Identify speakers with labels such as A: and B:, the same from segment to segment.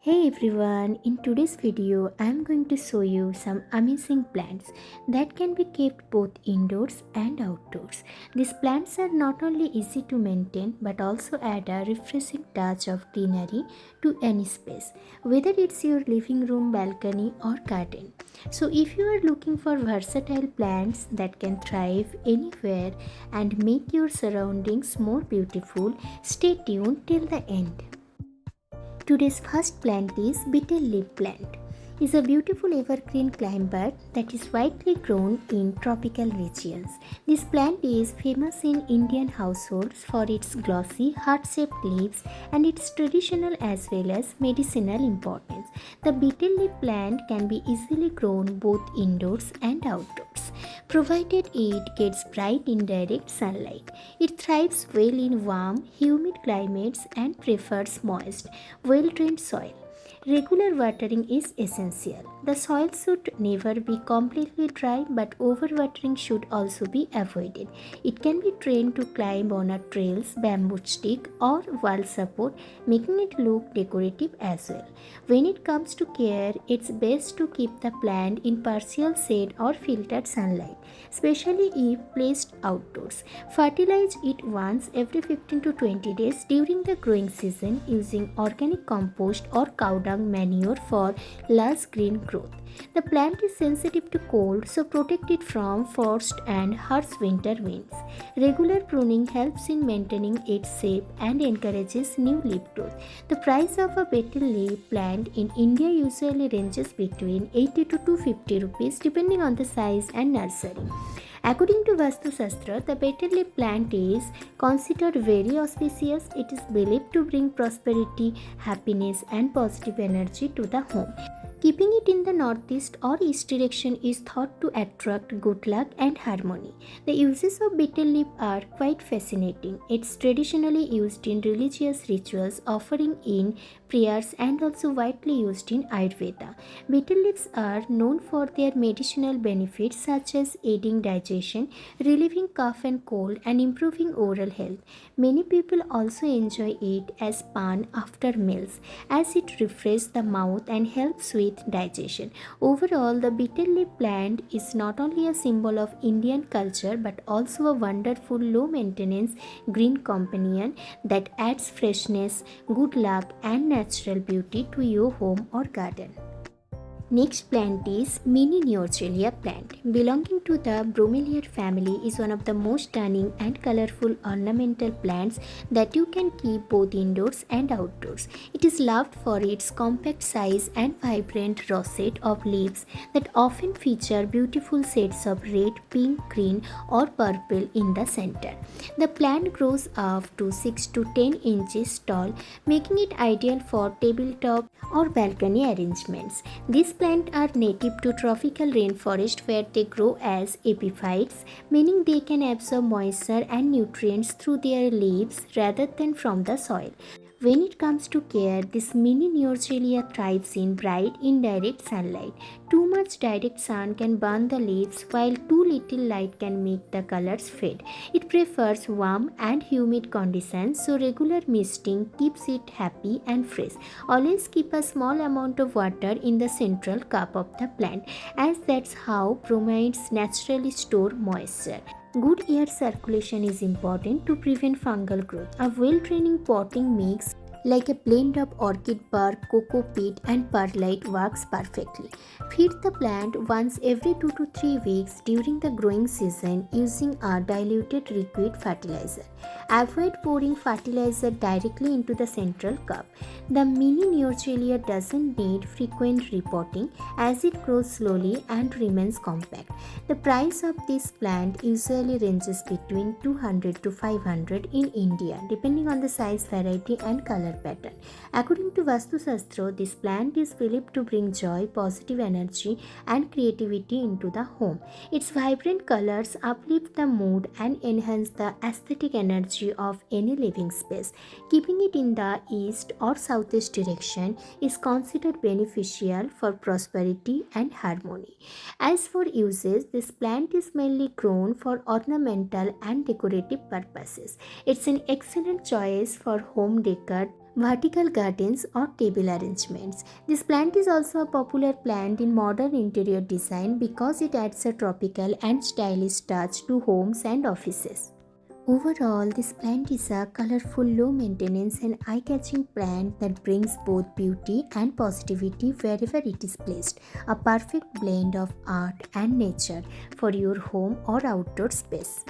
A: Hey everyone, in today's video I am going to show you some amazing plants that can be kept both indoors and outdoors. These plants are not only easy to maintain but also add a refreshing touch of greenery to any space, whether it's your living room, balcony or garden. So if you are looking for versatile plants that can thrive anywhere and make your surroundings more beautiful, stay tuned till the end. Today's first plant is Betel Leaf Plant. Is a beautiful evergreen climber that is widely grown in tropical regions. This plant is famous in Indian households for its glossy, heart-shaped leaves and its traditional as well as medicinal importance. The betel leaf plant can be easily grown both indoors and outdoors, provided it gets bright indirect sunlight. It thrives well in warm, humid climates and prefers moist, well-drained soil. Regular watering is essential. The soil should never be completely dry, but overwatering should also be avoided. It can be trained to climb on a trails, bamboo stick or wall support, making it look decorative as well. When it comes to care, it's best to keep the plant in partial shade or filtered sunlight, especially if placed outdoors. Fertilize it once every 15 to 20 days during the growing season using organic compost or cow dung manure for lush green growth. The plant is sensitive to cold, so protect it from frost and harsh winter winds. Regular pruning helps in maintaining its shape and encourages new leaf growth. The price of a betel leaf plant in India usually ranges between 80 to 250 rupees depending on the size and nursery. According to Vastu Shastra, the betel leaf plant is considered very auspicious. It is believed to bring prosperity, happiness, and positive energy to the home. Keeping it in the northeast or east direction is thought to attract good luck and harmony. The uses of betel leaf are quite fascinating. It's traditionally used in religious rituals, offering in prayers, and also widely used in Ayurveda. Betel leaves are known for their medicinal benefits such as aiding digestion, relieving cough and cold, and improving oral health. Many people also enjoy it as pan after meals, as it refreshes the mouth and helps with digestion. Overall, the betel leaf plant is not only a symbol of Indian culture but also a wonderful low maintenance green companion that adds freshness, good luck, and natural beauty to your home or garden. Next plant is Mini Neoregelia Plant. Belonging to the Bromeliad family is one of the most stunning and colorful ornamental plants that you can keep both indoors and outdoors. It is loved for its compact size and vibrant rosette of leaves that often feature beautiful shades of red, pink, green or purple in the center. The plant grows up to 6 to 10 inches tall, making it ideal for tabletop or balcony arrangements. These plants are native to tropical rainforest where they grow as epiphytes, meaning they can absorb moisture and nutrients through their leaves rather than from the soil. When it comes to care, this mini Neoregelia thrives in bright, indirect sunlight. Too much direct sun can burn the leaves, while too little light can make the colors fade. It prefers warm and humid conditions, so regular misting keeps it happy and fresh. Always keep a small amount of water in the central cup of the plant, as that's how bromeliads naturally store moisture. Good air circulation is important to prevent fungal growth. A well-draining potting mix like a blend of orchid bark, cocoa peat and perlite works perfectly. Feed the plant once every 2 to 3 weeks during the growing season using a diluted liquid fertilizer. Avoid pouring fertilizer directly into the central cup. The Mini Neoregelia doesn't need frequent repotting as it grows slowly and remains compact. The price of this plant usually ranges between 200 to 500 in India depending on the size, variety and color pattern. According to Vastu Shastra, this plant is believed to bring joy, positive energy, and creativity into the home. Its vibrant colors uplift the mood and enhance the aesthetic energy of any living space. Keeping it in the east or southeast direction is considered beneficial for prosperity and harmony. As for uses, this plant is mainly grown for ornamental and decorative purposes. It's an excellent choice for home decor vertical gardens or table arrangements. This plant is also a popular plant in modern interior design because it adds a tropical and stylish touch to homes and offices. Overall, this plant is a colorful, low maintenance, and eye catching plant that brings both beauty and positivity wherever it is placed. A perfect blend of art and nature for your home or outdoor space.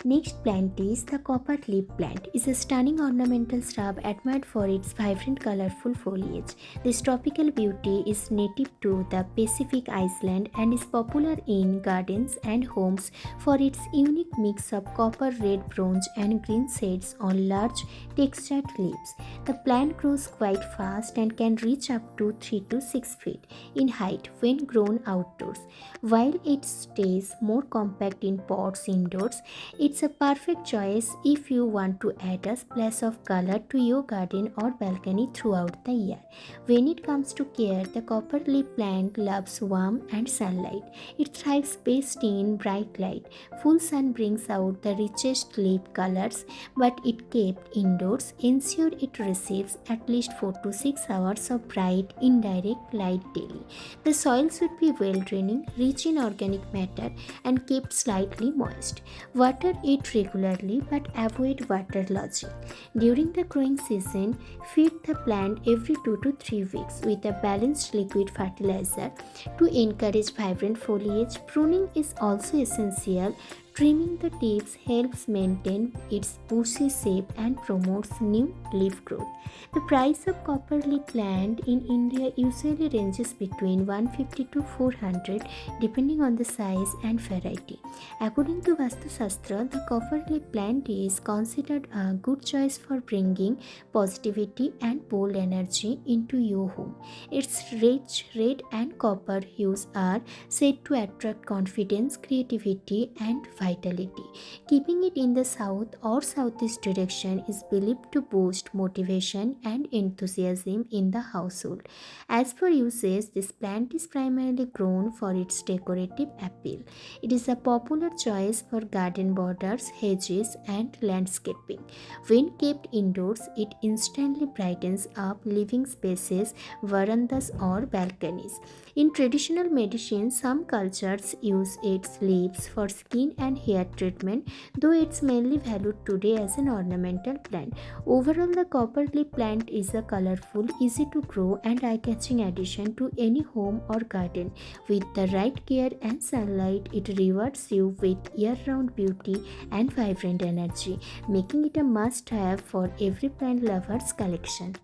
A: Next plant is the copper leaf plant. It's a stunning ornamental shrub admired for its vibrant colorful foliage. This tropical beauty is native to the Pacific Island and is popular in gardens and homes for its unique mix of copper, red, bronze and green shades on large textured leaves. The plant grows quite fast and can reach up to 3 to 6 feet in height when grown outdoors. While it stays more compact in pots indoors, it's a perfect choice if you want to add a splash of color to your garden or balcony throughout the year. When it comes to care, the copper leaf plant loves warmth and sunlight. It thrives best in bright light. Full sun brings out the richest leaf colors, but it kept indoors ensure it receives at least 4 to 6 hours of bright indirect light daily. The soil should be well draining, rich in organic matter and kept slightly moist. Water it regularly but avoid water lodging. During the growing season, feed the plant every 2 to 3 weeks with a balanced liquid fertilizer to encourage vibrant foliage. Pruning is also essential. Trimming the tips helps maintain its bushy shape and promotes new leaf growth. The price of copper leaf plant in India usually ranges between 150 to 400 depending on the size and variety. According to Vastu Shastra, the copper leaf plant is considered a good choice for bringing positivity and bold energy into your home. Its rich red and copper hues are said to attract confidence, creativity and vitality. Keeping it in the south or southeast direction is believed to boost motivation and enthusiasm in the household. As for uses, this plant is primarily grown for its decorative appeal. It is a popular choice for garden borders, hedges, and landscaping. When kept indoors, it instantly brightens up living spaces, verandas, or balconies. In traditional medicine, some cultures use its leaves for skin and hair treatment, though it's mainly valued today as an ornamental plant. Overall, the copper leaf plant is a colorful, easy to grow, and eye-catching addition to any home or garden. With the right care and sunlight, it rewards you with year-round beauty and vibrant energy, making it a must-have for every plant lover's collection.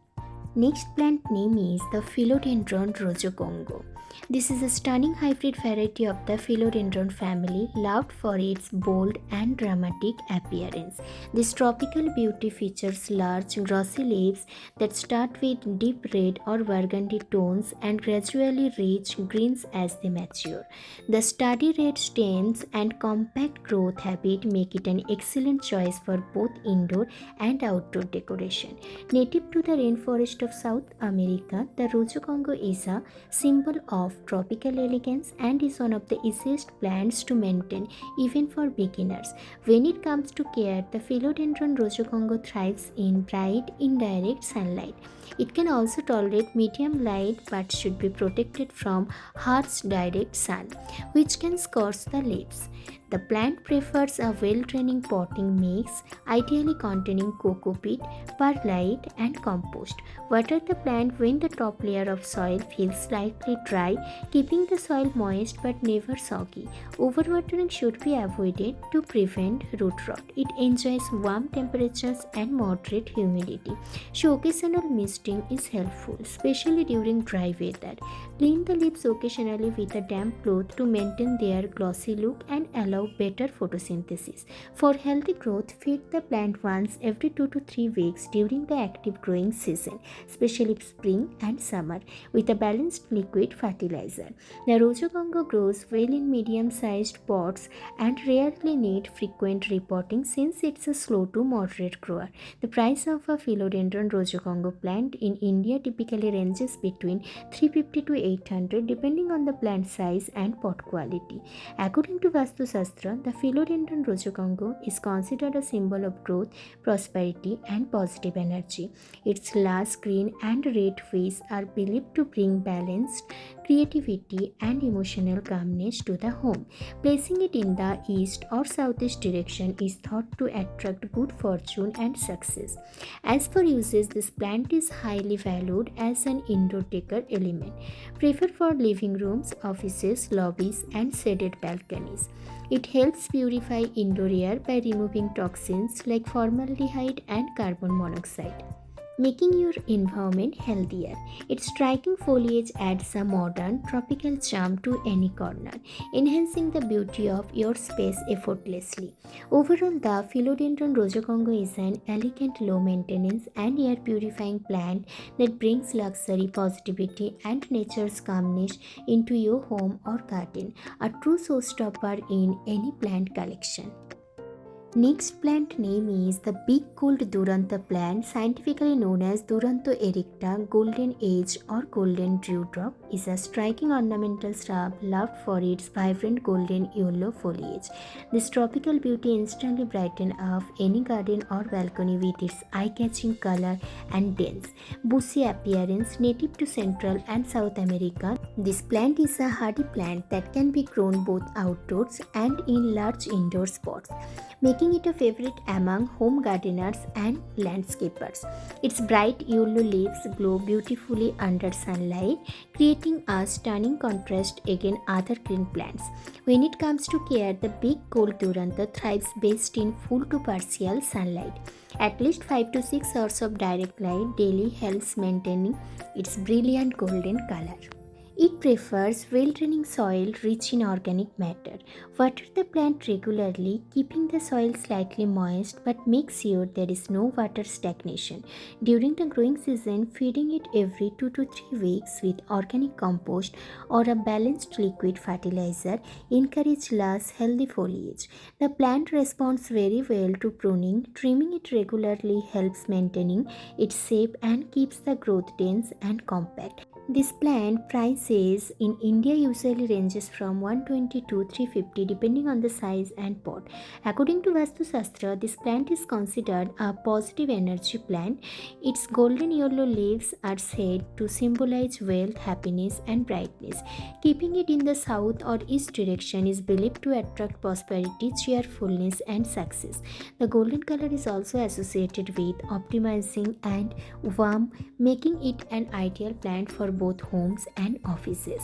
A: Next plant name is the Philodendron Rojo Congo. This is a stunning hybrid variety of the Philodendron family, loved for its bold and dramatic appearance. This tropical beauty features large, glossy leaves that start with deep red or burgundy tones and gradually reach greens as they mature. The sturdy red stems and compact growth habit make it an excellent choice for both indoor and outdoor decoration. Native to the rainforest of South America, the Rojo Congo is a symbol of tropical elegance and is one of the easiest plants to maintain even for beginners. When it comes to care, the Philodendron Rojo Congo thrives in bright, indirect sunlight. It can also tolerate medium light but should be protected from harsh direct sun, which can scorch the leaves. The plant prefers a well-draining potting mix, ideally containing coco peat, perlite, and compost. Water the plant when the top layer of soil feels slightly dry, keeping the soil moist but never soggy. Overwatering should be avoided to prevent root rot. It enjoys warm temperatures and moderate humidity, so occasional misting is helpful, especially during dry weather. Clean the leaves occasionally with a damp cloth to maintain their glossy look and allow better photosynthesis. For healthy growth, feed the plant once every 2 to 3 weeks during the active growing season, especially spring and summer, with a balanced liquid fertilizer. The Rojo Congo grows well in medium-sized pots and rarely need frequent repotting since it's a slow to moderate grower. The price of a Philodendron Rojo Congo plant in India typically ranges between 350 to 800 depending on the plant size and pot quality. According to Vastu Shastra, Shastra, the Philodendron Rojo Congo is considered a symbol of growth, prosperity, and positive energy. Its lush green and red face are believed to bring balance, creativity, and emotional calmness to the home. Placing it in the east or southeast direction is thought to attract good fortune and success. As for uses, this plant is highly valued as an indoor decor element, preferred for living rooms, offices, lobbies, and shaded balconies. It helps purify indoor air by removing toxins like formaldehyde and carbon monoxide, making your environment healthier. Its striking foliage adds a modern, tropical charm to any corner, enhancing the beauty of your space effortlessly. Overall, the Philodendron Rojo Congo is an elegant, low maintenance, and air purifying plant that brings luxury, positivity, and nature's calmness into your home or garden, a true showstopper in any plant collection. Next plant name is the Big Gold Duranta plant, scientifically known as Duranta erecta, golden age or golden dewdrop, is a striking ornamental shrub loved for its vibrant golden yellow foliage. This tropical beauty instantly brightens up any garden or balcony with its eye-catching color and dense, bushy appearance native to Central and South America. This plant is a hardy plant that can be grown both outdoors and in large indoor spots, making it a favorite among home gardeners and landscapers. Its bright yellow leaves glow beautifully under sunlight, creating a stunning contrast against other green plants. When it comes to care, the Big Gold Duranta thrives best in full to partial sunlight. At least 5 to 6 hours of direct light daily helps maintaining its brilliant golden color. It prefers well-draining soil rich in organic matter. Water the plant regularly, keeping the soil slightly moist, but make sure there is no water stagnation. During the growing season, feeding it every 2 to 3 weeks with organic compost or a balanced liquid fertilizer encourages lush, healthy foliage. The plant responds very well to pruning. Trimming it regularly helps maintaining its shape and keeps the growth dense and compact. This plant prices in India usually ranges from 120 to 350 depending on the size and pot. According to Vastu Shastra, this plant is considered a positive energy plant. Its golden yellow leaves are said to symbolize wealth, happiness, and brightness. Keeping it in the south or east direction is believed to attract prosperity, cheerfulness, and success. The golden color is also associated with optimizing and warmth, making it an ideal plant for both homes and offices.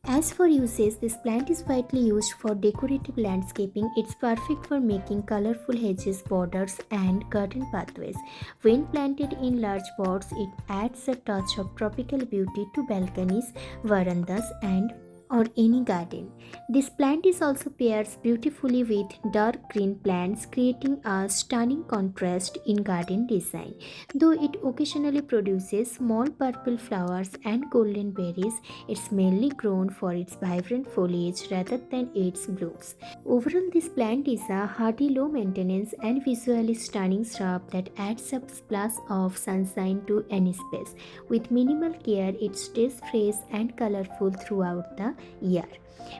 A: As for uses, this plant is widely used for decorative landscaping. It's perfect for making colorful hedges, borders, and garden pathways. When planted in large pots, it adds a touch of tropical beauty to balconies, verandas, and or any garden. This plant is also pairs beautifully with dark green plants, creating a stunning contrast in garden design. Though it occasionally produces small purple flowers and golden berries, it's mainly grown for its vibrant foliage rather than its blooms. Overall, this plant is a hardy, low maintenance, and visually stunning shrub that adds a splash of sunshine to any space. With minimal care, it stays fresh and colorful throughout the year,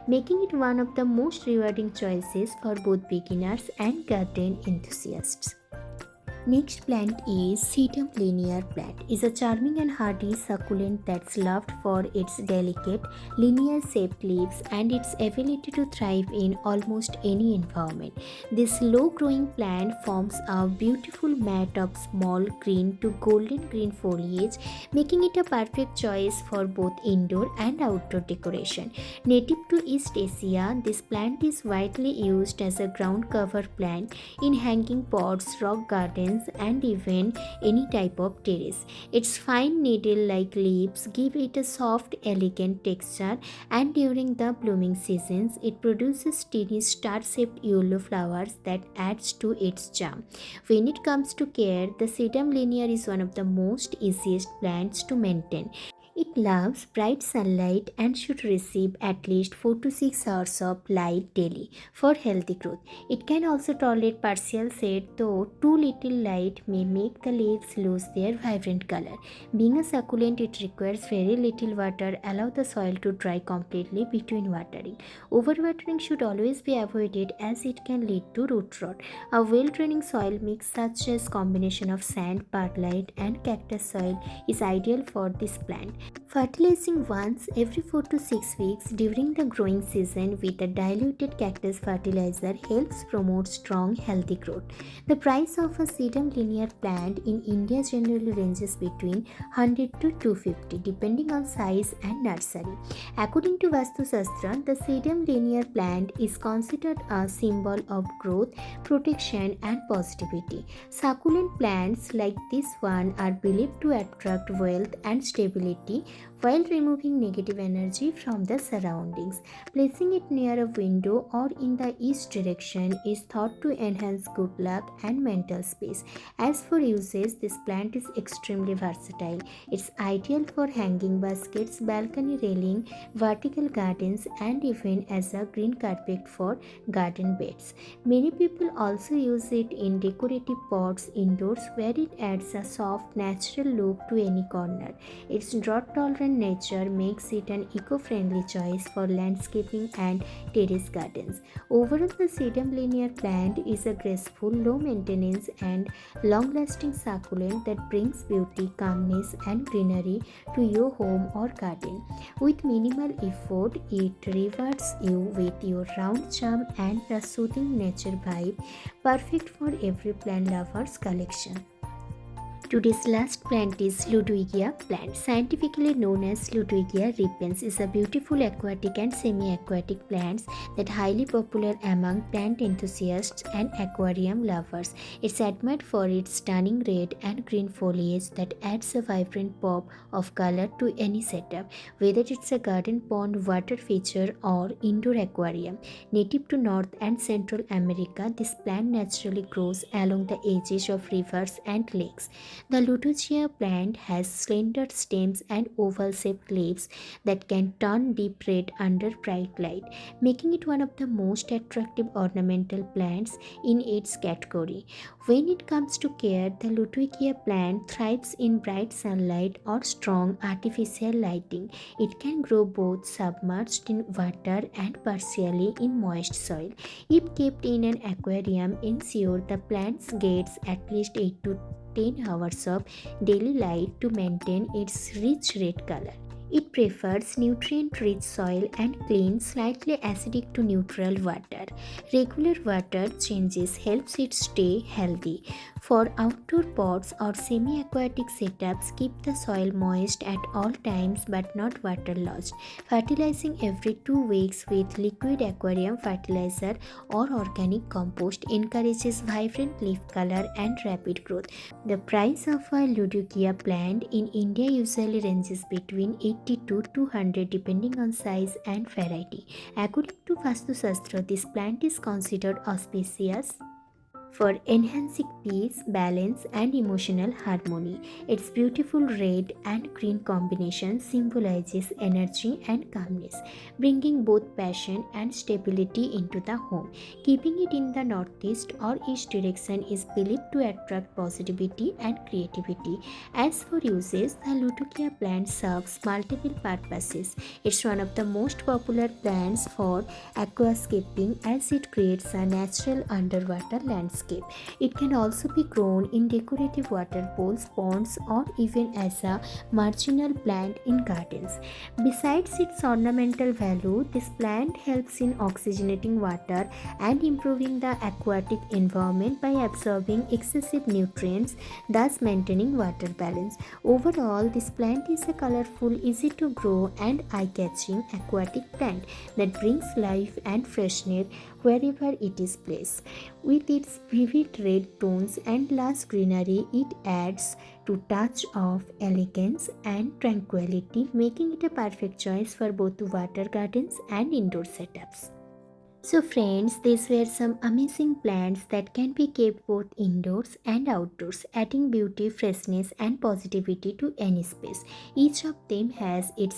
A: making it one of the most rewarding choices for both beginners and garden enthusiasts. Next plant is Sedum Linear plant. Is a charming and hardy succulent that's loved for its delicate, linear shaped leaves and its ability to thrive in almost any environment. This low growing plant forms a beautiful mat of small green to golden green foliage, making it a perfect choice for both indoor and outdoor decoration. Native to East Asia, this plant is widely used as a ground cover plant in hanging pots, rock gardens, and even any type of terrace. Its fine needle-like leaves give it a soft, elegant texture, and during the blooming seasons, it produces tiny star-shaped yellow flowers that adds to its charm. When it comes to care, the Sedum Linear is one of the most easiest plants to maintain. It loves bright sunlight and should receive at least 4 to 6 hours of light daily for healthy growth. It can also tolerate partial shade, though too little light may make the leaves lose their vibrant color. Being a succulent, it requires very little water. Allow the soil to dry completely between watering. Overwatering should always be avoided as it can lead to root rot. A well-draining soil mix such as combination of sand, perlite and cactus soil is ideal for this plant. Fertilizing once every 4 to 6 weeks during the growing season with a diluted cactus fertilizer helps promote strong, healthy growth. The price of a Sedum Linear plant in India generally ranges between 100 to 250 depending on size and nursery. According to Vastu Shastra, the Sedum Linear plant is considered a symbol of growth, protection and positivity. Succulent plants like this one are believed to attract wealth and stability while removing negative energy from the surroundings. Placing it near a window or in the east direction is thought to enhance good luck and mental space. As for uses, this plant is extremely versatile. It's ideal for hanging baskets, balcony railing, vertical gardens, and even as a green carpet for garden beds. Many people also use it in decorative pots indoors where it adds a soft, natural look to any corner. Its drought-tolerant nature makes it an eco-friendly choice for landscaping and terrace gardens. Overall, the Sedum Linear plant is a graceful, low-maintenance and long-lasting succulent that brings beauty, calmness and greenery to your home or garden. With minimal effort, it rewards you with your round charm and the soothing nature vibe, perfect for every plant lover's collection. Today's last plant is Ludwigia plant. Scientifically known as Ludwigia repens, is a beautiful aquatic and semi-aquatic plant that highly popular among plant enthusiasts and aquarium lovers. It's admired for its stunning red and green foliage that adds a vibrant pop of color to any setup, whether it's a garden pond, water feature, or indoor aquarium. Native to North and Central America, this plant naturally grows along the edges of rivers and lakes. The Ludwigia plant has slender stems and oval-shaped leaves that can turn deep red under bright light, making it one of the most attractive ornamental plants in its category. When it comes to care, the Ludwigia plant thrives in bright sunlight or strong artificial lighting. It can grow both submerged in water and partially in moist soil. If kept in an aquarium, ensure the plant gets at least 8 to 10 hours of daily light to maintain its rich red color. It prefers nutrient-rich soil and clean, slightly acidic to neutral water. Regular water changes helps it stay healthy. For outdoor pots or semi-aquatic setups, keep the soil moist at all times but not waterlogged. Fertilizing every 2 weeks with liquid aquarium fertilizer or organic compost encourages vibrant leaf color and rapid growth. The price of a Ludwigia plant in India usually ranges between 80 to 200 depending on size and variety. According to Vastu Shastra, this plant is considered auspicious for enhancing peace, balance, and emotional harmony. Its beautiful red and green combination symbolizes energy and calmness, bringing both passion and stability into the home. Keeping it in the northeast or east direction is believed to attract positivity and creativity. As for uses, the Ludwigia plant serves multiple purposes. It's one of the most popular plants for aquascaping as it creates a natural underwater landscape. It can also be grown in decorative water bowls, ponds, or even as a marginal plant in gardens. Besides its ornamental value, this plant helps in oxygenating water and improving the aquatic environment by absorbing excessive nutrients, thus maintaining water balance. Overall, this plant is a colorful, easy to grow, and eye-catching aquatic plant that brings life and freshness wherever it is placed. With its vivid red tones and lush greenery, it adds to touch of elegance and tranquility, making it a perfect choice for both water gardens and indoor setups. So friends, these were some amazing plants that can be kept both indoors and outdoors, adding beauty, freshness and positivity to any space. Each of them has its